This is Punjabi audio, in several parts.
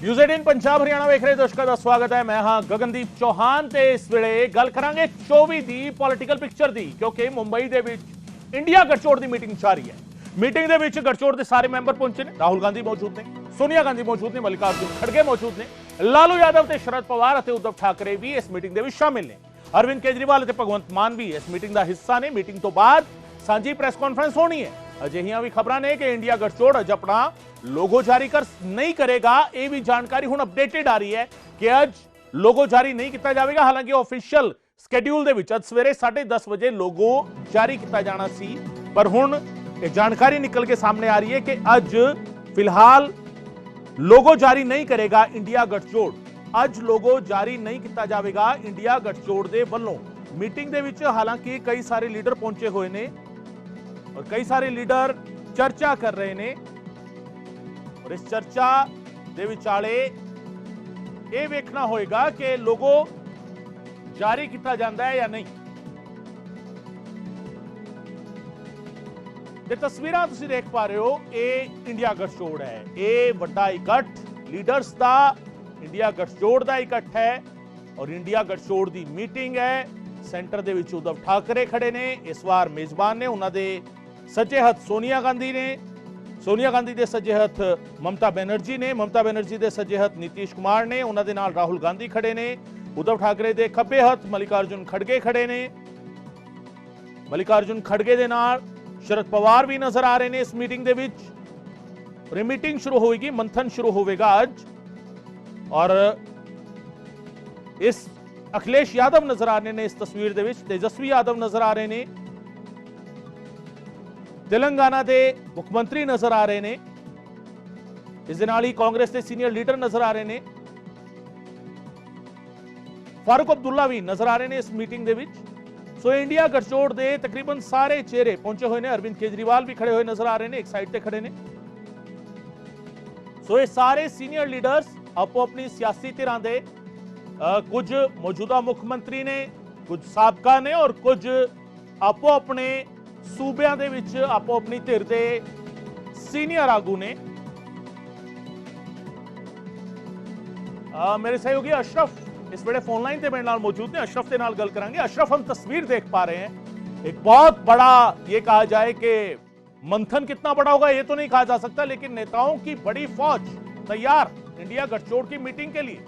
न्यूज़ 18 पंजाब हरियाणा वेख रहे दर्शकों का स्वागत है। मैं हाँ गगनदीप चौहान ते इस वेले गल करांगे 24 दी पॉलिटिकल पिक्चर दी, क्योंकि मुंबई दे विच इंडिया गठजोड़ दी मीटिंग जा रही है। मीटिंग दे विच गठजोड़ दे सारे मैंबर पहुंचे ने। राहुल गांधी मौजूद ने, सोनिया गांधी मौजूद ने, मल्लिकार्जुन खड़गे मौजूद ने, लालू यादव ते शरद पवार ते उद्धव ठाकरे भी इस मीटिंग दे विच शामिल ने। अरविंद केजरीवाल ते भगवंत मान भी इस मीटिंग का हिस्सा ने। मीटिंग तो बाद सांझी प्रेस कॉन्फ्रेंस होनी है। अजिहियां भी खबरां ने कि इंडिया गठजोड़ अज अपना लोगो जारी कर नहीं करेगा। यह भी जानकारी हुण अपडेटेड आ रही है कि अज लोगो जारी नहीं किया जाएगा। हालांकि ऑफिशियल स्केड्यूल दे विच अज सवेरे 10:30 बजे लोगो जारी किया जाना सी, पर हुण यह जानकारी निकल के सामने आ रही है कि अज फिलहाल लोगो जारी नहीं करेगा इंडिया गठजोड़। अज लोगो जारी नहीं किया जाएगा इंडिया गठजोड़ दे वल्लों। मीटिंग दे विच हालांकि कई सारे लीडर पहुंचे हुए ने और कई सारे लीडर चर्चा कर रहे ने, और इस चर्चा दे विचाले यह वेखना होएगा कि लोगो जारी किया जाता है या नहीं। ये तस्वीरां तुसीं देख पा रहे हो, ये इंडिया गठजोड़ है। ये बड़ा इकट्ठ लीडर्स का इंडिया गठजोड़ का इकट्ठ है और इंडिया गठजोड़ की मीटिंग है। सेंटर दे विच उद्धव ठाकरे खड़े ने, इस बार मेजबान ने। उन्होंने सज्जे हथ सोनिया गांधी ने, सोनिया गांधी के सज्जे हथ ममता बनर्जी ने, ममता बनर्जी के सज्जे हथ नीतीश कुमार ने, उन्होंने नाल राहुल गांधी खड़े ने। उद्धव ठाकरे के खब्बे हथ मल्लिकार्जुन खड़गे खड़े ने। मल्लिकार्जुन खड़गे के नाल शरद पवार भी नजर आ रहे हैं इस मीटिंग के विच। और ये मीटिंग शुरू होगी, मंथन शुरू होगा अज। और इस अखिलेश यादव नजर आ रहे हैं इस तस्वीर दे विच, तेजस्वी यादव नजर आ रहे हैं, तेलंगाना के मुख्यमंत्री नजर आ रहे हैं, इस दे नाल ही कांग्रेस के सीनियर लीडर नजर आ रहे हैं, फारूक अब्दुल्ला भी नजर आ रहे हैं इस मीटिंग दे विच। सो इंडिया गठजोड़ के तकरीबन सारे चेहरे पहुंचे हुए हैं। अरविंद केजरीवाल भी खड़े हुए नजर आ रहे हैं, एक साइड पे खड़े ने। सो ये सारे सीनियर लीडर्स आपो अपनी सियासी धिरां दे, कुछ मौजूदा मुख्यमंत्री ने, कुछ साबका ने और कुछ आपो अपने सूबे दे विच आपो अपनी धिर दे सीनियर आगू ने। मेरे सहयोगी अशरफ इस वेले फोन लाइन से मेरे नाल मौजूद ने। अशरफ के नाल गल करांगे। अशरफ, हम तस्वीर देख पा रहे हैं, एक बहुत बड़ा, ये कहा जाए कि मंथन कितना बड़ा होगा ये तो नहीं कहा जा सकता, लेकिन नेताओं की बड़ी फौज तैयार इंडिया गठजोड़ की मीटिंग के लिए।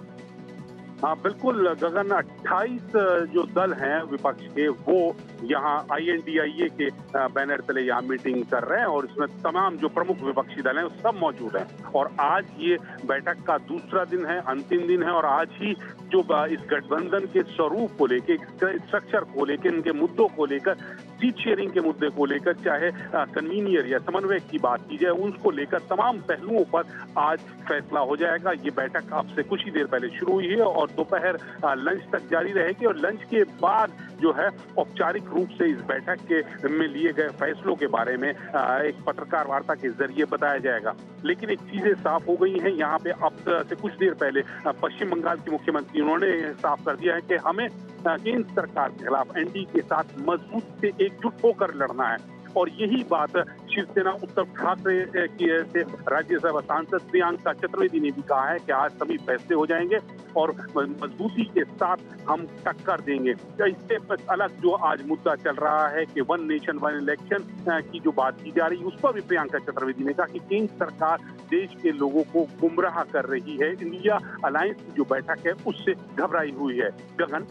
हाँ बिल्कुल गगन, 28 जो दल हैं विपक्ष के, वो यहाँ INDIA के बैनर तले यहाँ मीटिंग कर रहे हैं और इसमें तमाम जो प्रमुख विपक्षी दल हैं वो सब मौजूद हैं। और आज ये बैठक का दूसरा दिन है, अंतिम दिन है। और आज ही जो इस गठबंधन के स्वरूप को लेकर, स्ट्रक्चर को लेकर, इनके मुद्दों को लेकर, सीट शेयरिंग के मुद्दे को लेकर, चाहे कन्वीनियर या समन्वय की बात की जाए, उसको लेकर तमाम पहलुओं पर आज फैसला हो जाएगा। ये बैठक अब से कुछ ही देर पहले शुरू हुई है और दोपहर लंच तक जारी रहेगी। और लंच के बाद जो है औपचारिक रूप से इस बैठक के में लिए गए फैसलों के बारे में एक पत्रकार वार्ता के जरिए बताया जाएगा। लेकिन एक चीजें साफ हो गई हैं यहाँ पे। अब से कुछ देर पहले पश्चिम बंगाल के मुख्यमंत्री उन्होंने साफ कर दिया है कि हमें केंद्र सरकार के खिलाफ NDA के साथ मजबूत से एकजुट होकर लड़ना है। और यही बात शिवसेना उद्धव ठाकरे की से राज्यसभा सांसद प्रियंका चतुर्वेदी ने भी कहा है कि आज सभी फैसले हो जाएंगे और मजबूती के साथ हम टक्कर देंगे। तो इससे अलग जो आज मुद्दा चल रहा है कि वन नेशन वन इलेक्शन की जो बात की जा रही है, उस पर भी प्रियंका चतुर्वेदी ने कहा कि केंद्र सरकार देश के लोगों को गुमराह कर रही है। इंडिया अलायंस की जो बैठक है उससे घबराई हुई है। गगन,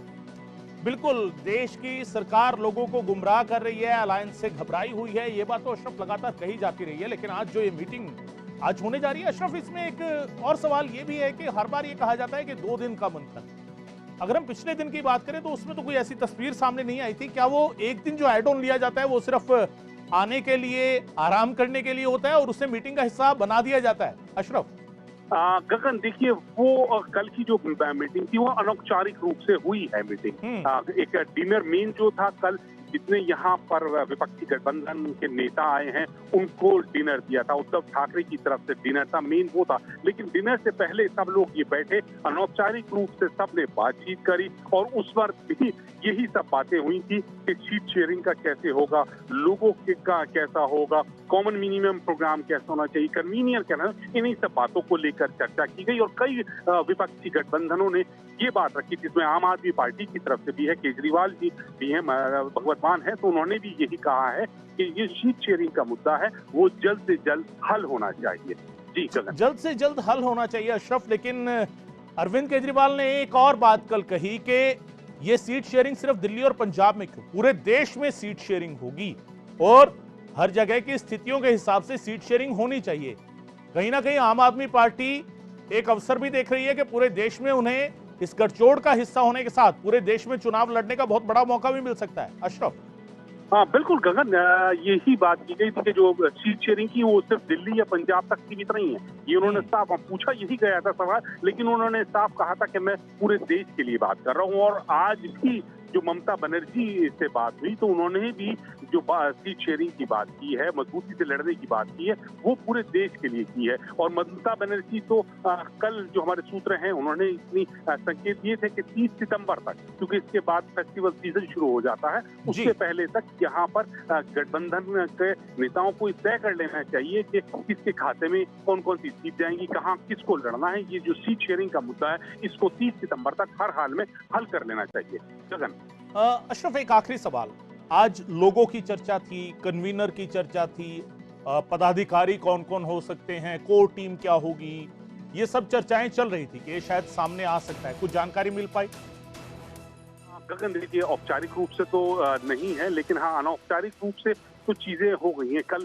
बिल्कुल, देश की सरकार लोगों को गुमराह कर रही है, अलायंस से घबराई हुई है, ये बात तो अशरफ लगातार कही जाती रही है। लेकिन आज जो ये मीटिंग आज होने जा रही है अशरफ, इसमें एक और सवाल ये भी है कि हर बार ये कहा जाता है कि 2 दिन का मंथन। अगर हम पिछले दिन की बात करें तो उसमें तो कोई ऐसी तस्वीर सामने नहीं आई थी। क्या वो एक दिन जो एड ऑन लिया जाता है वो सिर्फ आने के लिए, आराम करने के लिए होता है और उसे मीटिंग का हिस्सा बना दिया जाता है? अशरफ, गगन देखिए, वो कल की जो मीटिंग थी वो अनौपचारिक रूप से हुई है मीटिंग। एक डिनर मेन जो था कल जितने यहाँ पर विपक्षी गठबंधन के नेता आए हैं उनको डिनर दिया था। उद्धव ठाकरे की तरफ से डिनर था, मेन वो था। लेकिन डिनर से पहले सब लोग ये बैठे, अनौपचारिक रूप से सबने बातचीत करी और उस वक्त भी यही सब बातें हुई थी कि सीट शेयरिंग का कैसे होगा, लोगों का कैसा होगा, कॉमन मिनिमम प्रोग्राम कैसा होना चाहिए, कन्वीनियर क्या है, इन्हीं सब बातों को लेकर चर्चा की गई। और कई विपक्षी गठबंधनों ने ये बात रखी, जिसमें आम आदमी पार्टी की तरफ से भी है, केजरीवाल जी भी हैं, भगवत मान है, तो उन्होंने भी यही कहा है कि ये सीट शेयरिंग का मुद्दा है वो जल्द से जल्द हल होना चाहिए। जी गगन, जल्द से जल्द हल होना चाहिए अशरफ। लेकिन अरविंद केजरीवाल ने एक और बात कल कही कि ये सीट शेयरिंग सिर्फ दिल्ली और पंजाब में क्यों, पूरे देश में सीट शेयरिंग होगी और हर जगह की स्थितियों के हिसाब से सीट शेयरिंग होनी चाहिए। कहीं ना कहीं आम आदमी पार्टी एक अवसर भी देख रही है कि पूरे देश में उन्हें इस गठजोड़ का हिस्सा होने के साथ पूरे देश में चुनाव लड़ने का बहुत बड़ा मौका भी मिल सकता है। अशरफ, हाँ बिल्कुल गगन, यही बात की गई थी कि जो सीट शेयरिंग की वो सिर्फ दिल्ली या पंजाब तक सीमित नहीं है। ये उन्होंने साफ पूछा, यही गया था सवाल, लेकिन उन्होंने साफ कहा था कि मैं पूरे देश के लिए बात कर रहा हूँ। और आज भी जो ममता बनर्जी से बात हुई तो उन्होंने भी जो सीट शेयरिंग की बात की है, मजबूती से लड़ने की बात की है, वो पूरे देश के लिए की है। और ममता बनर्जी तो कल जो हमारे सूत्र हैं उन्होंने इतनी संकेत दिए थे कि 30 सितंबर तक, क्योंकि इसके बाद फेस्टिवल सीजन शुरू हो जाता है, उससे पहले तक यहाँ पर गठबंधन के नेताओं को तय कर लेना चाहिए कि किसके खाते में कौन कौन सी सीट जाएंगी, कहाँ किसको लड़ना है। ये जो सीट शेयरिंग का मुद्दा है इसको 30 सितंबर तक हर हाल में हल कर लेना चाहिए। गगन, अशरफ एक आखिरी सवाल, आज लोगों की चर्चा थी, कन्वीनर की चर्चा थी, पदाधिकारी कौन कौन हो सकते हैं, कोर टीम क्या होगी, ये सब चर्चाएं चल रही थी कि ये शायद सामने आ सकता है, कुछ जानकारी मिल पाई? गगन देखिए, औपचारिक रूप से तो नहीं है, लेकिन हाँ अनौपचारिक रूप से तो चीजें हो गई हैं। कल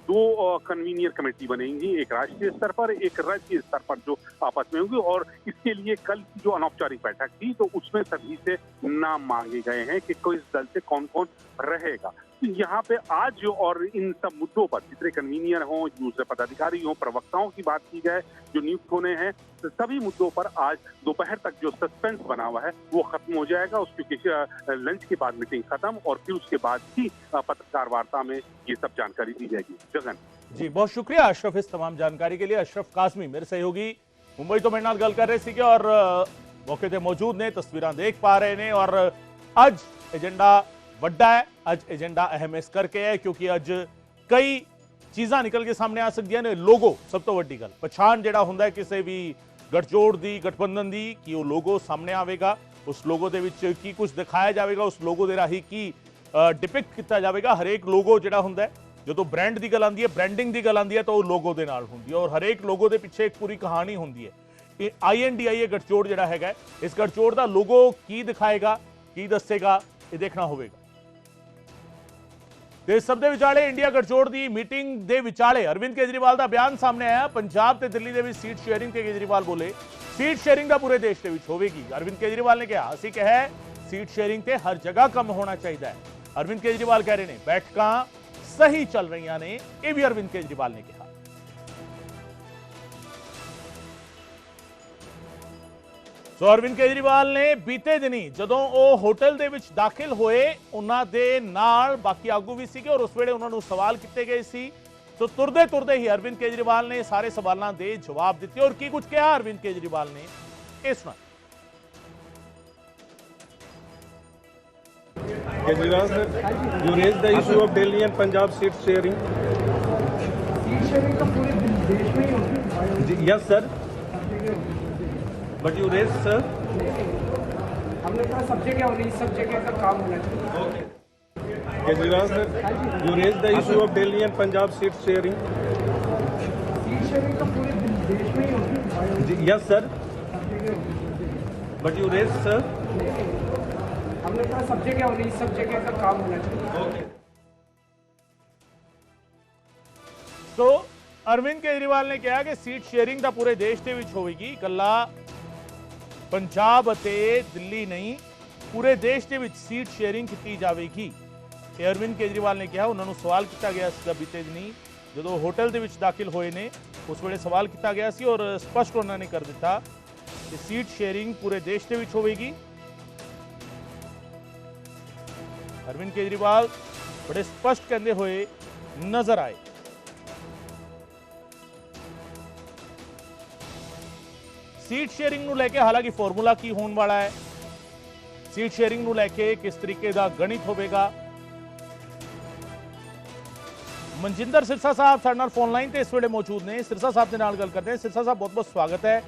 दो कन्वीनियर कमेटी बनेंगी, एक राष्ट्रीय स्तर पर, एक राज्य स्तर पर, जो आपस में होंगी। और इसके लिए कल की जो अनौपचारिक बैठक थी तो उसमें सभी से नाम मांगे गए हैं कि कोई दल से कौन कौन रहेगा। यहाँ पे आज और इन सब मुद्दों पर, जितने कन्वीनियर हों, दूसरे पदाधिकारी हों, प्रवक्ताओं की बात की जाए जो नियुक्त होने हैं, तो सभी मुद्दों पर आज दोपहर तक जो सस्पेंस बना हुआ है वो खत्म हो जाएगा। उसकी लंच के बाद मीटिंग खत्म और फिर उसके बाद ही पत्रकार वार्ता में ये सब जानकारी दी जाएगी। गगन जी, बहुत शुक्रिया अशरफ इस तमाम जानकारी के लिए। अशरफ कासमी मेरे सहयोगी मुंबई तो मेरे नाल गल कर रहे थे और मौके ते मौजूद ने, तस्वीरां देख पा रहे ने। और अज एजेंडा ਵੱਡਾ है, अज एजेंडा अहम इस करके है क्योंकि अज कई चीज़ां निकल के सामने आ सकदियां ने। लोगो सब तो वड्डी गल, पछाण जिहड़ा हुंदा है किसी भी गठजोड़ दी, गठबंधन दी, कि वो लोगो सामने आवेगा, उस लोगो दे विच की कुछ दिखाया जाएगा, उस लोगो दे राही की डिपिक्ट किया जाएगा। हरेक लोगो जिहड़ा हुंदा है, जो ब्रांड की गल आती है, ब्रांडिंग की गल आती है, तो वो लोगो दे नाल हुंदी है और हरेक लोगो दे पिछे एक पूरी कहानी हुंदी है। INDIA गठजोड़ जिहड़ा हैगा, इस गठजोड़ का लोगो की दिखाएगा, की दसेगा, ये देखना होगा। ਤੇ ਸਭ ਦੇ ਵਿਚਾਲੇ ਇੰਡੀਆ ਗਠਜੋੜ ਦੀ ਮੀਟਿੰਗ ਦੇ ਵਿਚਾਲੇ ਅਰਵਿੰਦ ਕੇਜਰੀਵਾਲ ਦਾ ਬਿਆਨ ਸਾਹਮਣੇ ਆਇਆ। ਪੰਜਾਬ ਤੇ ਦਿੱਲੀ ਦੇ ਵਿੱਚ ਸੀਟ ਸ਼ੇਅਰਿੰਗ ਤੇ ਕੇਜਰੀਵਾਲ ਬੋਲੇ ਸੀਟ ਸ਼ੇਅਰਿੰਗ ਦਾ ਪੂਰੇ ਦੇਸ਼ ਦੇ ਵਿੱਚ ਹੋਵੇਗੀ। ਅਰਵਿੰਦ ਕੇਜਰੀਵਾਲ ਨੇ ਕਿਹਾ ਅਸੀਂ ਕਿਹਾ ਸੀਟ ਸ਼ੇਅਰਿੰਗ ਤੇ ਹਰ ਜਗ੍ਹਾ ਕੰਮ ਹੋਣਾ ਚਾਹੀਦਾ ਹੈ। ਅਰਵਿੰਦ ਕੇਜਰੀਵਾਲ ਕਹਿ ਰਹੇ ਨੇ ਬੈਠਕਾਂ ਸਹੀ ਚੱਲ ਰਹੀਆਂ ਨੇ, ਇਹ ਵੀ ਅਰਵਿੰਦ ਕੇਜਰੀਵਾਲ ਨੇ ਕਿਹਾ। ਸੋ ਅਰਵਿੰਦ ਕੇਜਰੀਵਾਲ ਨੇ ਬੀਤੇ ਦਿਨੀ ਜਦੋਂ ਉਹ ਹੋਟਲ ਦੇ ਵਿੱਚ ਦਾਖਲ ਹੋਏ, ਉਹਨਾਂ ਦੇ ਨਾਲ ਬਾਕੀ ਆਗੂ ਵੀ ਸੀਗੇ ਔਰ ਉਸ ਵੇਲੇ ਉਹਨਾਂ ਨੂੰ ਸਵਾਲ ਕੀਤੇ ਗਏ ਸੀ। ਸੋ ਤੁਰਦੇ ਤੁਰਦੇ ਹੀ ਅਰਵਿੰਦ ਕੇਜਰੀਵਾਲ ਨੇ ਸਾਰੇ ਸਵਾਲਾਂ ਦੇ ਜਵਾਬ ਦਿੱਤੇ ਔਰ ਕੀ ਕੁਝ ਕਿਹਾ ਅਰਵਿੰਦ ਕੇਜਰੀਵਾਲ ਨੇ, ਇਹ ਸੁਣਾ। Kejriwal sir, you raised the issue of Delhi and Punjab seat sharing. Seat sharing का पूरे देश में ही होगी। Yes sir. But you raised sir. हमने कहा सब जगह और इस सब जगह का काम होना चाहिए। Kejriwal sir, you raised the issue of Delhi and Punjab seat sharing. Seat sharing का पूरे देश में ही होगी। Yes sir. But you raised sir. हमने कहा सब जगह और इस सब जगह का काम होना चाहिए। तो अरविंद केजरीवाल ने कहा कि सीट शेयरिंग ਦਾ ਪੂਰੇ ਦੇਸ਼ ਦੇ ਵਿੱਚ ਹੋਵੇਗੀ, ਇਕੱਲਾ ਪੰਜਾਬ ਅਤੇ ਦਿੱਲੀ ਨਹੀਂ, ਪੂਰੇ ਦੇਸ਼ ਦੇ ਵਿੱਚ ਸੀਟ ਸ਼ੇਅਰਿੰਗ ਕੀਤੀ ਜਾਵੇਗੀ। ਇਹ ਅਰਵਿੰਦ ਕੇਜਰੀਵਾਲ ਨੇ ਕਿਹਾ। ਉਹਨਾਂ ਨੂੰ ਸਵਾਲ ਕੀਤਾ ਗਿਆ ਸੀਗਾ ਬੀਤੇ ਦਿਨੀ ਜਦੋਂ ਹੋਟਲ ਦੇ ਵਿੱਚ ਦਾਖਲ ਹੋਏ ਨੇ, ਉਸ ਵੇਲੇ ਸਵਾਲ ਕੀਤਾ ਗਿਆ ਸੀ ਔਰ ਸਪਸ਼ਟ ਉਹਨਾਂ ਨੇ ਕਰ ਦਿੱਤਾ ਕਿ ਸੀਟ ਸ਼ੇਅਰਿੰਗ ਪੂਰੇ ਦੇਸ਼ ਦੇ ਵਿੱਚ ਹੋਵੇਗੀ। अरविंद केजरीवाल बड़े स्पष्ट कहते हुए नजर आए। सीट शेयरिंग ਨੂੰ ਲੈ ਕੇ ਹਾਲਾਂਕਿ ਫਾਰਮੂਲਾ ਕੀ ਹੋਣ ਵਾਲਾ ਹੈ, ਸੀਟ ਸ਼ੇਅਰਿੰਗ ਨੂੰ ਲੈ ਕੇ ਕਿਸ ਤਰੀਕੇ ਦਾ ਗਣਿਤ ਹੋਵੇਗਾ। ਮਨਜਿੰਦਰ ਸਿਰਸਾ ਸਾਹਿਬ ਸਾਡੇ ਨਾਲ ਫੋਨ ਲਾਈਨ ਤੇ ਇਸ ਵੇਲੇ ਮੌਜੂਦ ਨੇ। ਸਿਰਸਾ ਸਾਹਿਬ ਦੇ ਨਾਲ ਗੱਲ ਕਰਦੇ ਹਾਂ। ਸਿਰਸਾ ਸਾਹਿਬ, ਬਹੁਤ ਬਹੁਤ ਸਵਾਗਤ ਹੈ।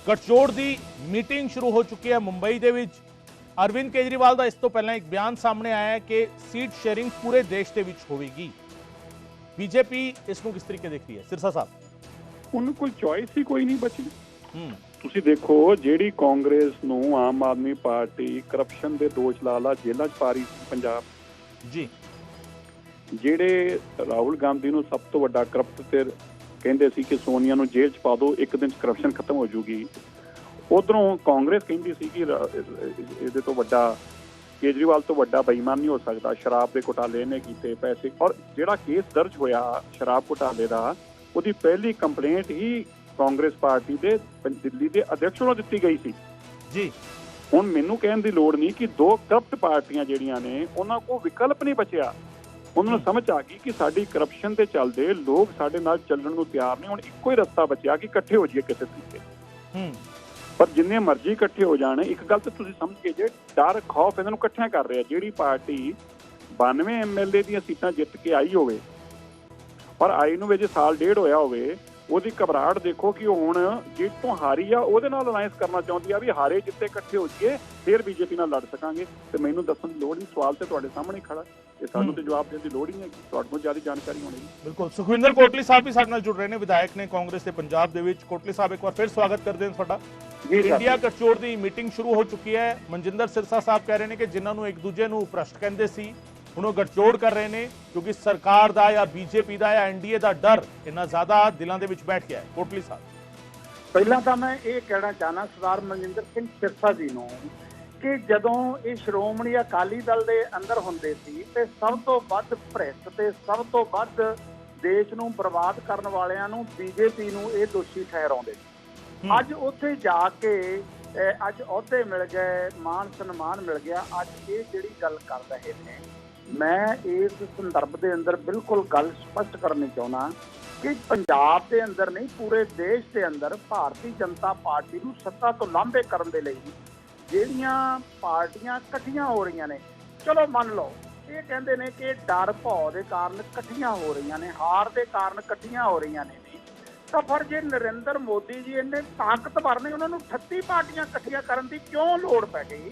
ਗਠਜੋੜ ਦੀ ਮੀਟਿੰਗ ਸ਼ੁਰੂ ਹੋ ਚੁੱਕੀ ਹੈ ਮੁੰਬਈ ਦੇ ਵਿੱਚ। ਅਰਵਿੰਦ ਕੇਜਰੀਵਾਲ ਦਾ ਇਸ ਤੋਂ ਪਹਿਲਾਂ ਇੱਕ ਬਿਆਨ ਸਾਹਮਣੇ ਆਇਆ ਹੈ ਕਿ ਸੀਟ ਸ਼ੇਅਰਿੰਗ ਪੂਰੇ ਦੇਸ਼ ਦੇ ਵਿੱਚ ਹੋਵੇਗੀ। ਬੀਜੇਪੀ ਇਸ ਨੂੰ ਕਿਸ ਤਰੀਕੇ ਦੇਖਦੀ ਹੈ? ਸਿਰਸਾ ਸਾਹਿਬ, ਉਹਨੂੰ ਕੋਈ ਚੋਇਸ ਹੀ ਕੋਈ ਨਹੀਂ ਬਚੀ। ਤੁਸੀਂ ਦੇਖੋ, ਜਿਹੜੀ ਕਾਂਗਰਸ ਨੂੰ ਆਮ ਆਦਮੀ ਪਾਰਟੀ ਕਰਪਸ਼ਨ ਦੇ ਦੋਸ਼ ਲਾ ਜੇਲ੍ਹਾਂ 'ਚ ਪਾ ਰਹੀ ਸੀ ਪੰਜਾਬ ਜੀ, ਜਿਹੜੇ ਰਾਹੁਲ ਗਾਂਧੀ ਨੂੰ ਸਭ ਤੋਂ ਵੱਡਾ ਕਰਪਟ ਤੇ ਕਹਿੰਦੇ ਸੀ ਕਿ ਸੋਨੀਆ ਨੂੰ ਜੇਲ੍ਹ 'ਚ ਪਾ ਦਿਓ, ਇੱਕ ਦਿਨ 'ਚ ਕਰਪਸ਼ਨ ਖਤਮ ਹੋ ਜੂਗੀ, ਉਧਰੋਂ ਕਾਂਗਰਸ ਕਹਿੰਦੀ ਸੀ ਕਿ ਇਹਦੇ ਤੋਂ ਵੱਡਾ, ਕੇਜਰੀਵਾਲ ਤੋਂ ਵੱਡਾ ਬੇਈਮਾਨ ਨਹੀਂ ਹੋ ਸਕਦਾ, ਸ਼ਰਾਬ ਦੇ ਘੁਟਾਲੇ ਨੇ ਕੀਤੇ ਪੈਸੇ। ਔਰ ਜਿਹੜਾ ਕੇਸ ਦਰਜ ਹੋਇਆ ਸ਼ਰਾਬ ਘੁਟਾਲੇ ਦਾ, ਉਹਦੀ ਪਹਿਲੀ ਕੰਪਲੇਂਟ ਹੀ ਕਾਂਗਰਸ ਪਾਰਟੀ ਦੇ ਦਿੱਲੀ ਦੇ ਅਧਿਕਸ਼ ਨੂੰ ਦਿੱਤੀ ਗਈ ਸੀ ਜੀ। ਹੁਣ ਮੈਨੂੰ ਕਹਿਣ ਦੀ ਲੋੜ ਨਹੀਂ ਕਿ ਦੋ ਕਰਪਟ ਪਾਰਟੀਆਂ ਜਿਹੜੀਆਂ ਨੇ ਉਹਨਾਂ ਕੋਲ ਵਿਕਲਪ ਨਹੀਂ ਬਚਿਆ। ਉਹਨਾਂ ਨੂੰ ਸਮਝ ਆ ਗਈ ਕਿ ਸਾਡੀ ਕਰਪਸ਼ਨ ਦੇ ਚੱਲਦੇ ਲੋਕ ਸਾਡੇ ਨਾਲ ਚੱਲਣ ਨੂੰ ਤਿਆਰ ਨਹੀਂ। ਹੁਣ ਇੱਕੋ ਹੀ ਰਸਤਾ ਬਚਿਆ ਕਿ ਇਕੱਠੇ ਹੋ ਜਾਈਏ ਕਿਸੇ ਤਰੀਕੇ। ਪਰ ਜਿੰਨੇ ਮਰਜ਼ੀ ਇਕੱਠੇ ਹੋ ਜਾਣ, ਇੱਕ ਗੱਲ ਤਾਂ ਤੁਸੀਂ ਸਮਝ ਕੇ ਜੇ ਡਰ ਖੌਫ ਇਹਨਾਂ ਨੂੰ ਇਕੱਠਿਆਂ ਕਰ ਰਿਹਾ। ਜਿਹੜੀ ਪਾਰਟੀ 92 MLA ਦੀਆਂ ਸੀਟਾਂ ਜਿੱਤ ਕੇ ਆਈ ਹੋਵੇ, ਪਰ ਆਈ ਨੂੰ ਜੇ ਸਾਲ ਡੇਢ ਹੋਇਆ ਹੋਵੇ, ਉਹਦੀ ਘਬਰਾਹਟ ਦੇਖੋ ਕਿ ਉਹ ਹੁਣ ਜਿੱਤ ਤੋਂ ਹਾਰੀ ਆ, ਉਹਦੇ ਨਾਲ ਅਲਾਇੰਸ ਕਰਨਾ ਚਾਹੁੰਦੀ ਆ ਵੀ ਹਾਰੇ ਜਿੱਤੇ ਇਕੱਠੇ ਹੋ ਜਾਈਏ, ਫਿਰ ਬੀਜੇਪੀ ਨਾਲ ਲੜ ਸਕਾਂਗੇ। ਤੇ ਮੈਨੂੰ ਦੱਸਣ ਦੀ ਲੋੜ ਨਹੀਂ, ਸਵਾਲ ਤੇ ਤੁਹਾਡੇ ਸਾਹਮਣੇ ਖੜਾ, ਤੇ ਸਾਨੂੰ ਤੇ ਜਵਾਬ ਦੇਣ ਦੀ ਲੋੜ ਹੀ ਨਹੀਂ ਹੈ, ਤੁਹਾਡੇ ਕੋਲ ਜ਼ਿਆਦਾ ਜਾਣਕਾਰੀ ਹੋਣੀ। ਬਿਲਕੁਲ। ਸੁਖਵਿੰਦਰ ਕੋਟਲੀ ਸਾਹਿਬ ਵੀ ਸਾਡੇ ਨਾਲ ਜੁੜ ਰਹੇ ਨੇ, ਵਿਧਾਇਕ ਨੇ ਕਾਂਗਰਸ ਦੇ ਪੰਜਾਬ ਦੇ ਵਿੱਚ। ਕੋਟਲੀ ਸਾਹਿਬ, ਇੱਕ ਵਾਰ ਫਿਰ ਸਵਾਗਤ ਕਰਦੇ ਹਾਂ ਤੁਹਾਡਾ। ਇੰਡੀਆ ਗਠਜੋੜ ਦੀ ਮੀਟਿੰਗ ਸ਼ੁਰੂ ਹੋ ਚੁੱਕੀ ਹੈ। ਮਨਜਿੰਦਰ ਸਿਰਸਾ ਸਾਹਿਬ ਕਹਿ ਰਹੇ ਨੇ ਕਿ ਜਿਨ੍ਹਾਂ ਨੂੰ ਇੱਕ ਦੂਜੇ ਨੂੰ ਭ੍ਰਸ਼ਟ ਕਹਿੰਦੇ ਸੀ, ਹੁਣ ਉਹ ਗਠਜੋੜ ਕਰ ਰਹੇ ਨੇ ਕਿਉਂਕਿ ਸਰਕਾਰ ਦਾ ਜਾਂ ਬੀਜੇਪੀ ਦਾ ਜਾਂ ਐਨਡੀਏ ਦਾ ਡਰ ਇੰਨਾ ਜ਼ਿਆਦਾ ਦਿਲਾਂ ਦੇ ਵਿੱਚ ਬੈਠ ਗਿਆ ਹੈ। ਕੋਟਲੀ ਸਾਹਿਬ, ਪਹਿਲਾਂ ਤਾਂ ਮੈਂ ਇਹ ਕਹਿਣਾ ਚਾਹਨਾ ਸਰਦਾਰ ਮਨਜਿੰਦਰ ਸਿੰਘ ਸਿਰਸਾ ਜੀ ਨੂੰ ਕਿ ਜਦੋਂ ਇਹ ਸ਼੍ਰੋਮਣੀ ਅਕਾਲੀ ਦਲ ਦੇ ਅੰਦਰ ਹੁੰਦੇ ਸੀ ਤੇ ਸਭ ਤੋਂ ਵੱਧ ਭ੍ਰਿਸ਼ਟ ਤੇ ਸਭ ਤੋਂ ਵੱਧ ਦੇਸ਼ ਨੂੰ ਬਰਬਾਦ ਕਰਨ ਵਾਲਿਆਂ ਨੂੰ ਬੀਜੇਪੀ ਨੂੰ ਇਹ ਦੋਸ਼ੀ ਠਹਿਰਾਉਂਦੇ ਸੀ। ਅੱਜ ਉੱਥੇ ਜਾ ਕੇ ਅੱਜ ਅਹੁਦੇ ਮਿਲ ਗਏ, ਮਾਣ ਸਨਮਾਨ ਮਿਲ ਗਿਆ, ਅੱਜ ਇਹ ਜਿਹੜੀ ਗੱਲ ਕਰ ਰਹੇ ਨੇ, ਮੈਂ ਇਸ ਸੰਦਰਭ ਦੇ ਅੰਦਰ ਬਿਲਕੁਲ ਗੱਲ ਸਪਸ਼ਟ ਕਰਨੀ ਚਾਹੁੰਦਾ ਕਿ ਪੰਜਾਬ ਦੇ ਅੰਦਰ ਨਹੀਂ, ਪੂਰੇ ਦੇਸ਼ ਦੇ ਅੰਦਰ ਭਾਰਤੀ ਜਨਤਾ ਪਾਰਟੀ ਨੂੰ ਸੱਤਾ ਤੋਂ ਲਾਂਭੇ ਕਰਨ ਦੇ ਲਈ ਜਿਹੜੀਆਂ ਪਾਰਟੀਆਂ ਇਕੱਠੀਆਂ ਹੋ ਰਹੀਆਂ ਨੇ, ਚਲੋ ਮੰਨ ਲਓ ਇਹ ਕਹਿੰਦੇ ਨੇ ਕਿ ਡਰ ਭੌ ਦੇ ਕਾਰਨ ਇਕੱਠੀਆਂ ਹੋ ਰਹੀਆਂ ਨੇ, ਹਾਰ ਦੇ ਕਾਰਨ ਇਕੱਠੀਆਂ ਹੋ ਰਹੀਆਂ ਨੇ, ਤਾਂ ਫਿਰ ਜੇ ਨਰਿੰਦਰ ਮੋਦੀ ਜੀ ਇੰਨੇ ਤਾਕਤਵਰ ਨੇ, ਉਹਨਾਂ ਨੂੰ 38 ਪਾਰਟੀਆਂ ਇਕੱਠੀਆਂ ਕਰਨ ਦੀ ਕਿਉਂ ਲੋੜ ਪੈ ਗਈ?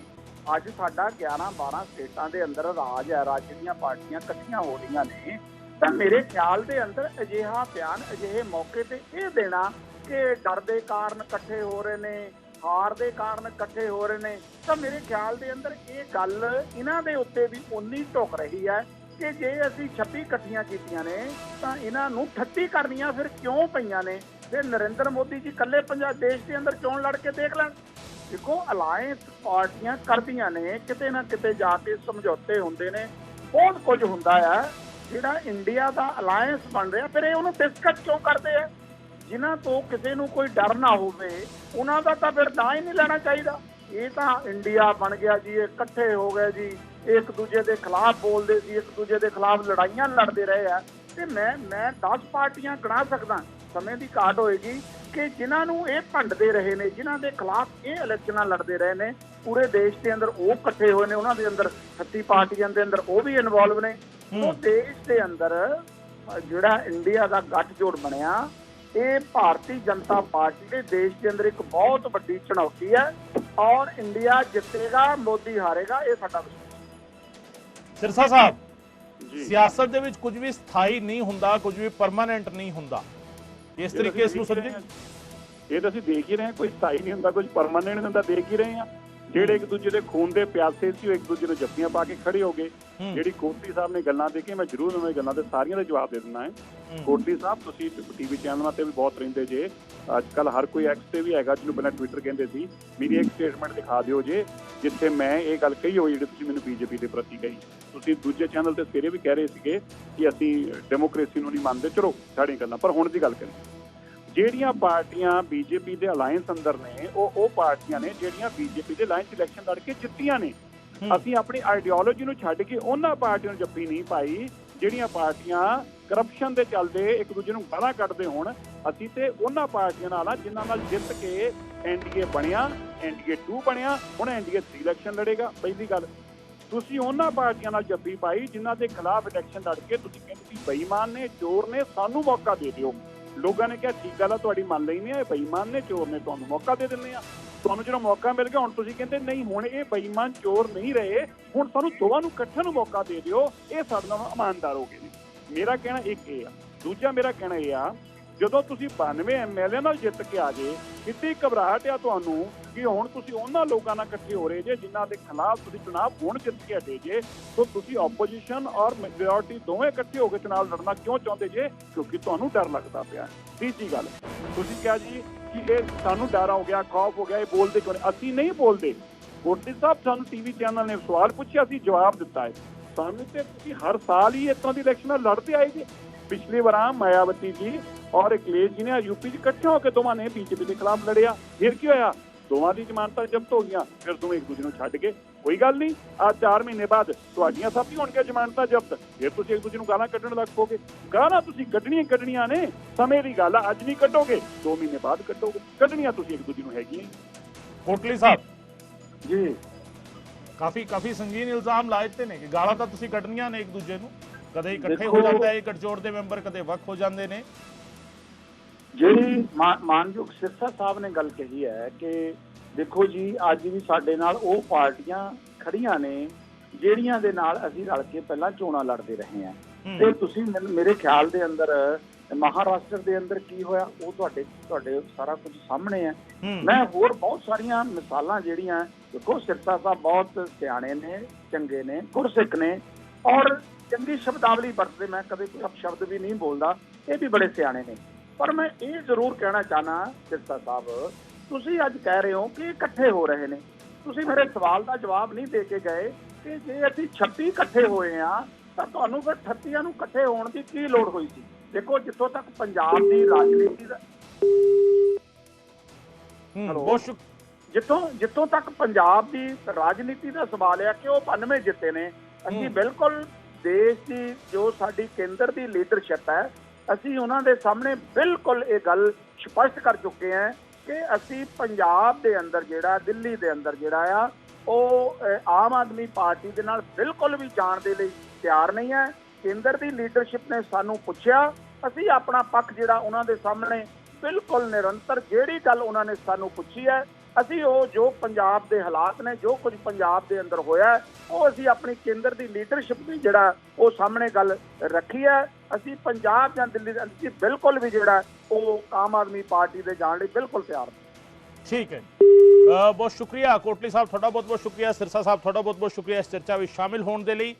ਅੱਜ ਸਾਡਾ 11-12 ਸਟੇਟਾਂ ਦੇ ਅੰਦਰ ਰਾਜ ਹੈ, ਰਾਜ ਦੀਆਂ ਪਾਰਟੀਆਂ ਇਕੱਠੀਆਂ ਹੋ ਰਹੀਆਂ ਨੇ, ਤਾਂ ਮੇਰੇ ਖਿਆਲ ਦੇ ਅੰਦਰ ਅਜਿਹਾ ਬਿਆਨ ਅਜਿਹੇ ਮੌਕੇ ਤੇ ਇਹ ਦੇਣਾ ਕਿ ਡਰ ਦੇ ਕਾਰਨ ਇਕੱਠੇ ਹੋ ਰਹੇ ਨੇ, ਹਾਰ ਦੇ ਕਾਰਨ ਇਕੱਠੇ ਹੋ ਰਹੇ ਨੇ, ਤਾਂ ਮੇਰੇ ਖਿਆਲ ਦੇ ਅੰਦਰ ਇਹ ਗੱਲ ਇਹਨਾਂ ਦੇ ਉੱਤੇ ਵੀ ਉਨੀ ਢੁੱਕ ਰਹੀ ਹੈ ਕਿ ਜੇ ਅਸੀਂ 26 ਇਕੱਠੀਆਂ ਕੀਤੀਆਂ ਨੇ ਤਾਂ ਇਹਨਾਂ ਨੂੰ 38 ਕਰਨੀਆਂ ਫਿਰ ਕਿਉਂ ਪਈਆਂ ਨੇ? ਫਿਰ ਨਰਿੰਦਰ ਮੋਦੀ ਜੀ ਇਕੱਲੇ ਪੰਜਾਬ ਦੇਸ਼ ਦੇ ਅੰਦਰ ਚੋਣ ਲੜ ਕੇ ਦੇਖ ਲੈਣ। ਦੇਖੋ, ਅਲਾਇੰਸ ਪਾਰਟੀਆਂ ਕਰਦੀਆਂ ਨੇ, ਕਿਤੇ ਨਾ ਕਿਤੇ ਜਾ ਕੇ ਸਮਝੌਤੇ ਹੁੰਦੇ ਨੇ, ਬਹੁਤ ਕੁਝ ਹੁੰਦਾ ਹੈ। ਜਿਹੜਾ ਇੰਡੀਆ ਦਾ ਅਲਾਇੰਸ ਬਣ ਰਿਹਾ, ਫਿਰ ਇਹ ਉਹਨੂੰ ਡਿਸਕਸ ਕਿਉਂ ਕਰਦੇ ਆ? ਜਿਨ੍ਹਾਂ ਤੋਂ ਕਿਸੇ ਨੂੰ ਕੋਈ ਡਰ ਨਾ ਹੋਵੇ ਉਹਨਾਂ ਦਾ ਤਾਂ ਫਿਰ ਨਾਂ ਹੀ ਨਹੀਂ ਲੈਣਾ ਚਾਹੀਦਾ। ਇਹ ਤਾਂ ਇੰਡੀਆ ਬਣ ਗਿਆ ਜੀ, ਇਹ ਇਕੱਠੇ ਹੋ ਗਏ ਜੀ, ਇੱਕ ਦੂਜੇ ਦੇ ਖਿਲਾਫ ਬੋਲਦੇ ਸੀ, ਇੱਕ ਦੂਜੇ ਦੇ ਖਿਲਾਫ ਲੜਾਈਆਂ ਲੜਦੇ ਰਹੇ ਆ। ਤੇ ਮੈਂ 10 ਪਾਰਟੀਆਂ ਗਿਣਾ ਸਕਦਾ, ਸਮੇਂ ਦੀ ਘਾਟ ਹੋਏਗੀ, ਕਿ ਜਿਨ੍ਹਾਂ ਨੂੰ ਇਹ ਭੰਡਦੇ ਰਹੇ ਨੇ, ਜਿਨ੍ਹਾਂ ਦੇ ਖਿਲਾਫ ਇਹ ਇਲੈਕਸ਼ਨਾਂ ਲੜਦੇ ਰਹੇ ਨੇ, ਪੂਰੇ ਦੇਸ਼ ਦੇ ਅੰਦਰ ਉਹ ਇਕੱਠੇ ਹੋਏ ਨੇ, ਉਹਨਾਂ ਦੇ ਅੰਦਰ 38 ਪਾਰਟੀਆਂ ਦੇ ਅੰਦਰ ਉਹ ਵੀ ਇਨਵੋਲਵ ਨੇ। ਉਹ ਦੇਸ਼ ਦੇ ਅੰਦਰ ਜਿਹੜਾ ਇੰਡੀਆ ਦਾ ਗੱਠਜੋੜ ਬਣਿਆ, ਇਹ ਭਾਰਤੀ ਜਨਤਾ ਪਾਰਟੀ ਦੇ ਦੇਸ਼ ਦੇ ਅੰਦਰ ਇੱਕ ਬਹੁਤ ਵੱਡੀ ਚੁਣੌਤੀ ਹੈ ਔਰ ਇੰਡੀਆ ਜਿੱਤੇਗਾ, ਮੋਦੀ ਹਾਰੇਗਾ, ਇਹ ਸਾਡਾ ਵਿਸ਼ਵਾਸ। ਸਿਰਸਾ ਸਾਹਿਬ, ਸਿਆਸਤ ਦੇ ਵਿੱਚ ਕੁਝ ਵੀ ਸਥਾਈ ਨਹੀਂ ਹੁੰਦਾ, ਕੁਝ ਵੀ ਪਰਮਾਨੈਂਟ ਨਹੀਂ ਹੁੰਦਾ, ਇਸ ਤਰੀਕੇ ਇਸ ਨੂੰ ਸਮਝੇ? ਇਹ ਤਾਂ ਅਸੀਂ ਦੇਖ ਹੀ ਰਹੇ ਹਾਂ, ਕੋਈ ਸਥਾਈ ਨਹੀਂ ਹੁੰਦਾ, ਕੁਝ ਪਰਮਾਨੈਂਟ ਨਹੀਂ ਹੁੰਦਾ, ਦੇਖ ਹੀ ਰਹੇ ਹਾਂ। ਜਿਹੜੇ ਇੱਕ ਦੂਜੇ ਦੇ ਖੂਨ ਦੇ ਪਿਆਸੇ ਸੀ ਉਹ ਇੱਕ ਦੂਜੇ ਨੂੰ ਜੱਫੀਆਂ ਪਾ ਕੇ ਖੜੇ ਹੋ ਗਏ। ਜਿਹੜੀ ਕੋਟਲੀ ਸਾਹਿਬ ਨੇ ਗੱਲਾਂ ਦੇਖੀ, ਮੈਂ ਜ਼ਰੂਰ ਉਹਨਾਂ ਗੱਲਾਂ ਤੇ ਸਾਰੀਆਂ ਦਾ ਜਵਾਬ ਦੇ ਦਿੰਦਾ ਹੈ। ਕੋਟਲੀ ਸਾਹਿਬ, ਤੁਸੀਂ ਟੀਵੀ ਚੈਨਲਾਂ ਤੇ ਵੀ ਬਹੁਤ ਰਹਿੰਦੇ ਜੇ, ਅੱਜ ਕੱਲ ਹਰ ਕੋਈ ਐਕਸ ਤੇ ਵੀ ਹੈਗਾ, ਜਿਹਨੂੰ ਪਹਿਲਾਂ ਟਵਿੱਟਰ ਕਹਿੰਦੇ ਸੀ। ਮੇਰੀ ਇੱਕ ਸਟੇਟਮੈਂਟ ਦਿਖਾ ਦਿਓ ਜੇ ਜਿੱਥੇ ਮੈਂ ਇਹ ਗੱਲ ਕਹੀ ਹੋਈ ਜਿਹੜੀ ਤੁਸੀਂ ਮੈਨੂੰ ਬੀਜੇਪੀ ਦੇ ਪ੍ਰਤੀ ਕਹੀ। ਤੁਸੀਂ ਦੂਜੇ ਚੈਨਲ ਤੇ ਸਵੇਰੇ ਵੀ ਕਹਿ ਰਹੇ ਸੀਗੇ ਕਿ ਅਸੀਂ ਡੈਮੋਕ੍ਰੇਸੀ ਨੂੰ ਨਹੀਂ ਮੰਨਦੇ। ਚਲੋ ਸਾਡੀਆਂ ਗੱਲਾਂ, ਪਰ ਹੁਣ ਦੀ ਗੱਲ ਕਰੀਏ, ਜਿਹੜੀਆਂ ਪਾਰਟੀਆਂ ਬੀਜੇਪੀ ਦੇ ਅਲਾਇੰਸ ਅੰਦਰ ਨੇ, ਉਹ ਪਾਰਟੀਆਂ ਨੇ ਜਿਹੜੀਆਂ ਬੀਜੇਪੀ ਦੇ ਅਲਾਇੰਸ ਇਲੈਕਸ਼ਨ ਲੜ ਕੇ ਜਿੱਤੀਆਂ ਨੇ। ਅਸੀਂ ਆਪਣੀ ਆਈਡੀਓਲੋਜੀ ਨੂੰ ਛੱਡ ਕੇ ਉਹਨਾਂ ਪਾਰਟੀਆਂ ਨੂੰ ਜੱਫੀ ਨਹੀਂ ਪਾਈ ਜਿਹੜੀਆਂ ਪਾਰਟੀਆਂ ਕਰਪਸ਼ਨ ਦੇ ਚੱਲਦੇ ਇੱਕ ਦੂਜੇ ਨੂੰ ਗਾਲਾਂ ਕੱਢਦੇ ਹੋਣ। ਅਸੀਂ ਤੇ ਉਹਨਾਂ ਪਾਰਟੀਆਂ ਨਾਲ ਆ ਜਿਨ੍ਹਾਂ ਨਾਲ ਜਿੱਤ ਕੇ ਐਨਡੀਏ ਬਣਿਆ, ਐਨਡੀਏ 2 ਬਣਿਆ, ਹੁਣ ਐਨਡੀਏ 3 ਇਲੈਕਸ਼ਨ ਲੜੇਗਾ। ਪਹਿਲੀ ਗੱਲ, ਤੁਸੀਂ ਉਹਨਾਂ ਪਾਰਟੀਆਂ ਨਾਲ ਜੱਫੀ ਪਾਈ ਜਿਨ੍ਹਾਂ ਦੇ ਖਿਲਾਫ ਇਲੈਕਸ਼ਨ ਲੜ ਕੇ ਤੁਸੀਂ ਕਹਿੰਦੇ ਸੀ ਬੇਈਮਾਨ ਨੇ, ਚੋਰ ਨੇ, ਸਾਨੂੰ ਮੌਕਾ ਦੇ ਦਿਓ। ਲੋਕਾਂ ਨੇ ਕਿਹਾ ਠੀਕ ਗੱਲ ਆ, ਤੁਹਾਡੀ ਮੰਨ ਲੈਂਦੇ ਆ, ਇਹ ਬੇਈਮਾਨ ਨੇ, ਚੋਰ ਨੇ, ਤੁਹਾਨੂੰ ਮੌਕਾ ਦੇ ਦਿੰਦੇ ਆ। ਤੁਹਾਨੂੰ ਜਦੋਂ ਮੌਕਾ ਮਿਲ ਗਿਆ ਹੁਣ ਤੁਸੀਂ ਕਹਿੰਦੇ ਨਹੀਂ ਹੁਣ ਇਹ ਬੇਈਮਾਨ ਚੋਰ ਨਹੀਂ ਰਹੇ, ਹੁਣ ਸਾਨੂੰ ਦੋਵਾਂ ਨੂੰ ਇਕੱਠਿਆਂ ਨੂੰ ਮੌਕਾ ਦੇ ਦਿਓ, ਇਹ ਸਾਡੇ ਨਾਲ ਇਮਾਨਦਾਰ ਹੋ ਗਏ ਨੇ। ਮੇਰਾ ਕਹਿਣਾ ਇੱਕ ਇਹ ਆ। ਦੂਜਾ ਮੇਰਾ ਕਹਿਣਾ ਇਹ ਆ, ਜਦੋਂ ਤੁਸੀਂ 92 ਐਮਐਲਏ ਨਾਲ ਜਿੱਤ ਕੇ ਆ ਗਏ, ਕਿੰਨੀ ਘਬਰਾਹਟ ਆ ਤੁਹਾਨੂੰ ਕਿ ਹੁਣ ਤੁਸੀਂ ਉਹਨਾਂ ਲੋਕਾਂ ਨਾਲ ਇਕੱਠੇ ਹੋ ਰਹੇ ਜੇ ਜਿਨ੍ਹਾਂ ਦੇ ਖਿਲਾਫ ਤੁਸੀਂ ਚੁਣਾਵ ਹੁਣ ਜਿੱਤ ਕੇ ਹਟੇ ਜੇ। ਤਾਂ ਤੁਸੀਂ ਆਪੋਜੀਸ਼ਨ ਔਰ ਮੈਜੋਰਟੀ ਦੋਵੇਂ ਇਕੱਠੇ ਹੋ ਕੇ ਚੁਣਾਵ ਲੜਨਾ ਕਿਉਂ ਚਾਹੁੰਦੇ ਜੇ? ਕਿਉਂਕਿ ਤੁਹਾਨੂੰ ਡਰ ਲੱਗਦਾ ਪਿਆ। ਤੀਜੀ ਗੱਲ, ਤੁਸੀਂ ਕਿਹਾ ਜੀ ਕਿ ਇਹ ਸਾਨੂੰ ਡਰ ਹੋ ਗਿਆ, ਖੌਫ ਹੋ ਗਿਆ, ਇਹ ਬੋਲਦੇ ਕਿਉਂ ਨਹੀਂ? ਅਸੀਂ ਨਹੀਂ ਬੋਲਦੇ। ਕੋਟਲੀ ਸਾਹਿਬ ਸਾਨੂੰ ਟੀਵੀ ਚੈਨਲ ਨੇ ਸਵਾਲ ਪੁੱਛਿਆ, ਅਸੀਂ ਜਵਾਬ ਦਿੱਤਾ ਹੈ। ਸਾਨੂੰ ਤੇ ਤੁਸੀਂ ਹਰ ਸਾਲ ਹੀ ਇਸ ਤਰ੍ਹਾਂ ਦੀ ਇਲੈਕਸ਼ਨਾਂ ਲੜਦੇ ਆਏ ਜੀ। ਪਿਛਲੀ ਵਾਰ ਮਾयावती ਜੀ ਔਰ ਅਖਿਲੇਸ਼ ਜੀ ਨੇ यूपी 'ਚ ਇਕੱਠੇ ਹੋ ਕੇ ਦੋਵਾਂ ਨੇ ਬੀਜੇਪੀ ਦੇ ਖਿਲਾਫ ਲੜਿਆ। ਫਿਰ ਕੀ ਹੋਇਆ? ਦੋਵਾਂ ਦੀ ਜ਼ਮਾਨਤਾਂ ਜ਼ਬਤ ਹੋ ਗਈਆਂ। ਫਿਰ ਦੋਵੇਂ ਇੱਕ ਦੂਜੇ ਨੂੰ ਛੱਡ ਗਏ। ਕੋਈ ਗੱਲ ਨਹੀਂ, ਆ 4 ਮਹੀਨੇ ਬਾਅਦ ਤੁਹਾਡੀਆਂ ਸਭ ਦੀ ਹੋਣਗੀਆਂ ਜ਼ਮਾਨਤਾਂ ਜ਼ਬਤ। ਫਿਰ ਤੁਸੀਂ ਇੱਕ ਦੂਜੇ ਨੂੰ ਗਾਲਾਂ ਕੱਢਣ ਲੱਗ ਪਓਗੇ। ਗਾਲਾਂ ਤੁਸੀਂ ਕੱਢਣੀਆਂ ਨੇ, ਸਮੇਂ ਦੀ ਗੱਲ ਆ। ਅੱਜ ਨਹੀਂ ਕੱਢੋਗੇ, 2 ਮਹੀਨੇ ਬਾਅਦ ਕੱਢੋਗੇ। ਕੱਢਣੀਆਂ ਤੁਸੀਂ ਇੱਕ ਦੂਜੇ ਨੂੰ ਹੈਗੀਆਂ। ਕੋਟਲੀ ਸਾਹਿਬ ਜੀ ਕਾਫੀ ਸੰਗੀਨ ਇਲਜ਼ਾਮ ਲਾਏ ਤੇ ਨੇ ਕਿ ਗਾਲਾਂ ਤਾਂ ਤੁਸੀਂ ਕੱਢਣੀਆਂ ਨੇ ਇੱਕ ਦੂਜੇ ਨੂੰ। ਕਦੇ ਇਕੱਠੇ ਹੋ ਜਾਂਦਾ ਹੈ ਗੱਠਜੋੜ ਦੇ ਮੈਂਬਰ, ਕਦੇ ਵੱਖ ਹੋ ਜਾਂਦੇ ਨੇ। ਜਿਹੜੀ ਮਾਨਯੋਗ ਸਿਰਸਾ ਸਾਹਿਬ ਨੇ ਗੱਲ ਕਹੀ ਹੈ ਕਿ ਦੇਖੋ ਜੀ ਅੱਜ ਵੀ ਸਾਡੇ ਨਾਲ ਉਹ ਪਾਰਟੀਆਂ ਖੜੀਆਂ ਨੇ ਜਿਹੜੀਆਂ ਦੇ ਨਾਲ ਅਸੀਂ ਰਲ ਕੇ ਪਹਿਲਾਂ ਚੋਣਾਂ ਲੜਦੇ ਰਹੇ ਹਾਂ। ਤੇ ਤੁਸੀਂ ਮੇਰੇ ਖਿਆਲ ਦੇ ਅੰਦਰ ਮਹਾਰਾਸ਼ਟਰ ਦੇ ਅੰਦਰ ਕੀ ਹੋਇਆ ਉਹ ਤੁਹਾਡੇ ਸਾਰਾ ਕੁਝ ਸਾਹਮਣੇ ਹੈ। ਮੈਂ ਹੋਰ ਬਹੁਤ ਸਾਰੀਆਂ ਮਿਸਾਲਾਂ ਜਿਹੜੀਆਂ, ਦੇਖੋ ਸਿਰਸਾ ਸਾਹਿਬ ਬਹੁਤ ਸਿਆਣੇ ਨੇ, ਚੰਗੇ ਨੇ, ਗੁਰਸਿੱਖ ਨੇ ਔਰ ਚੰਗੀ ਸ਼ਬਦਾਵਲੀ ਵਰਤਦੇ। ਮੈਂ ਕਦੇ ਕੋਈ ਅਪਸ਼ਬਦ ਵੀ ਨਹੀਂ ਬੋਲਦਾ, ਇਹ ਵੀ ਬੜੇ ਸਿਆਣੇ ਨੇ। ਪਰ ਮੈਂ ਇਹ ਜ਼ਰੂਰ ਕਹਿਣਾ ਚਾਹਨਾ ਸਿਰਸਾ ਸਾਹਿਬ, ਤੁਸੀਂ ਅੱਜ ਕਹਿ ਰਹੇ ਹੋ ਕਿ ਇਕੱਠੇ ਹੋ ਰਹੇ ਨੇ। ਤੁਸੀਂ ਮੇਰੇ ਸਵਾਲ ਦਾ ਜਵਾਬ ਨਹੀਂ ਦੇ ਕੇ ਗਏ ਕਿ ਜੇ ਅਸੀਂ 36 ਇਕੱਠੇ ਹੋਏ ਆ ਤਾਂ ਤੁਹਾਨੂੰ ਫਿਰ 38 ਨੂੰ ਇਕੱਠੇ ਹੋਣ ਦੀ ਕੀ ਲੋੜ ਹੋਈ ਸੀ? ਦੇਖੋ ਜਿੱਥੋਂ ਤੱਕ ਪੰਜਾਬ ਦੀ ਰਾਜਨੀਤੀ ਦਾ ਜਿੱਥੋਂ ਤੱਕ ਪੰਜਾਬ ਦੀ ਰਾਜਨੀਤੀ ਦਾ ਸਵਾਲ ਹੈ ਕਿ ਉਹ 92 ਜਿੱਤੇ ਨੇ। ਅਸੀਂ ਬਿਲਕੁਲ ਦੇਸ਼ ਦੀ ਜੋ ਸਾਡੀ ਕੇਂਦਰ ਦੀ ਲੀਡਰਸ਼ਿਪ ਹੈ, ਅਸੀਂ ਉਹਨਾਂ ਦੇ ਸਾਹਮਣੇ ਬਿਲਕੁਲ ਇਹ ਗੱਲ ਸਪਸ਼ਟ ਕਰ ਚੁੱਕੇ ਹਾਂ ਕਿ ਅਸੀਂ ਪੰਜਾਬ ਦੇ ਅੰਦਰ ਜਿਹੜਾ, ਦਿੱਲੀ ਦੇ ਅੰਦਰ ਜਿਹੜਾ ਆ ਉਹ ਆਮ ਆਦਮੀ ਪਾਰਟੀ ਦੇ ਨਾਲ ਬਿਲਕੁਲ ਵੀ ਜਾਣ ਦੇ ਲਈ ਤਿਆਰ ਨਹੀਂ ਹੈ। ਕੇਂਦਰ ਦੀ ਲੀਡਰਸ਼ਿਪ ਨੇ ਸਾਨੂੰ ਪੁੱਛਿਆ, ਅਸੀਂ ਆਪਣਾ ਪੱਖ ਜਿਹੜਾ ਉਹਨਾਂ ਦੇ ਸਾਹਮਣੇ ਬਿਲਕੁਲ ਨਿਰੰਤਰ ਜਿਹੜੀ ਗੱਲ ਉਹਨਾਂ ਨੇ ਸਾਨੂੰ ਪੁੱਛੀ ਹੈ, ਅਸੀਂ ਉਹ ਜੋ ਪੰਜਾਬ ਦੇ ਹਾਲਾਤ ਨੇ, ਜੋ ਕੁਝ ਪੰਜਾਬ ਦੇ ਅੰਦਰ ਹੋਇਆ, ਉਹ ਅਸੀਂ ਆਪਣੀ ਕੇਂਦਰ ਦੀ ਲੀਡਰਸ਼ਿਪ ਦੀ ਜਿਹੜਾ ਉਹ ਸਾਹਮਣੇ ਗੱਲ ਰੱਖੀ ਹੈ। ਅਸੀਂ ਪੰਜਾਬ ਜਾਂ ਦਿੱਲੀ ਦੇ ਅੰਦਰ ਬਿਲਕੁਲ ਵੀ ਜਿਹੜਾ ਉਹ ਆਮ ਆਦਮੀ ਪਾਰਟੀ ਦੇ ਜਾਣ ਲਈ ਬਿਲਕੁਲ ਤਿਆਰ ਨਹੀਂ। ਠੀਕ ਹੈ, ਬਹੁਤ ਸ਼ੁਕਰੀਆ ਕੋਟਲੀ ਸਾਹਿਬ, ਤੁਹਾਡਾ ਬਹੁਤ ਬਹੁਤ ਸ਼ੁਕਰੀਆ। ਸਿਰਸਾ ਸਾਹਿਬ ਤੁਹਾਡਾ ਬਹੁਤ ਬਹੁਤ ਸ਼ੁਕਰੀਆ ਇਸ ਚਰਚਾ ਵਿੱਚ ਸ਼ਾਮਿਲ ਹੋਣ ਦੇ ਲਈ।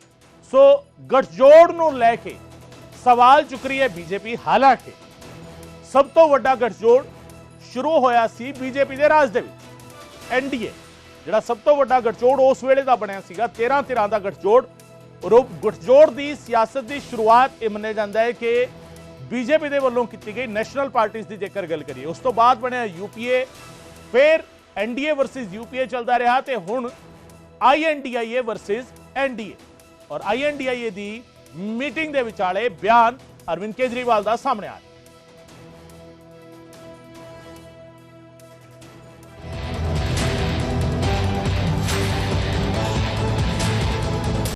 ਸੋ ਗਠਜੋੜ ਨੂੰ ਲੈ ਕੇ ਸਵਾਲ ਚੁੱਕ ਰਹੀ ਹੈ ਬੀਜੇਪੀ। ਹਾਲਾਂਕਿ ਸਭ ਤੋਂ ਵੱਡਾ ਗਠਜੋੜ ਸ਼ੁਰੂ ਹੋਇਆ ਸੀ ਬੀਜੇਪੀ ਦੇ ਰਾਜ ਦੇ ਵਿੱਚ। ਐਨਡੀਏ ਜਿਹੜਾ ਸਭ ਤੋਂ ਵੱਡਾ ਗਠਜੋੜ ਉਸ ਵੇਲੇ ਦਾ ਬਣਿਆ ਸੀਗਾ, 13 ਧਿਰਾਂ ਦਾ ਗਠਜੋੜ। ਗਠਜੋੜ ਦੀ ਸਿਆਸਤ ਦੀ ਸ਼ੁਰੂਆਤ ਇਹ ਮੰਨਿਆ ਜਾਂਦਾ ਹੈ ਕਿ ਬੀਜੇਪੀ ਦੇ ਵੱਲੋਂ ਕੀਤੀ ਗਈ ਨੈਸ਼ਨਲ ਪਾਰਟੀਜ਼ ਦੀ ਜੇਕਰ ਗੱਲ ਕਰੀਏ। ਉਸ ਤੋਂ ਬਾਅਦ ਬਣਿਆ ਯੂਪੀਏ, ਫਿਰ ਐਨਡੀਏ ਵਰਸਸ ਯੂਪੀਏ ਚੱਲਦਾ ਰਿਹਾ ਤੇ ਹੁਣ ਆਈਐਨਡੀਆਈਏ ਵਰਸਸ ਐਨਡੀਏ। ਔਰ ਆਈਐਨਡੀਆਈਏ ਦੀ ਮੀਟਿੰਗ ਦੇ ਵਿਚਾਲੇ ਬਿਆਨ ਅਰਵਿੰਦ ਕੇਜਰੀਵਾਲ ਦਾ ਸਾਹਮਣੇ ਆਇਆ।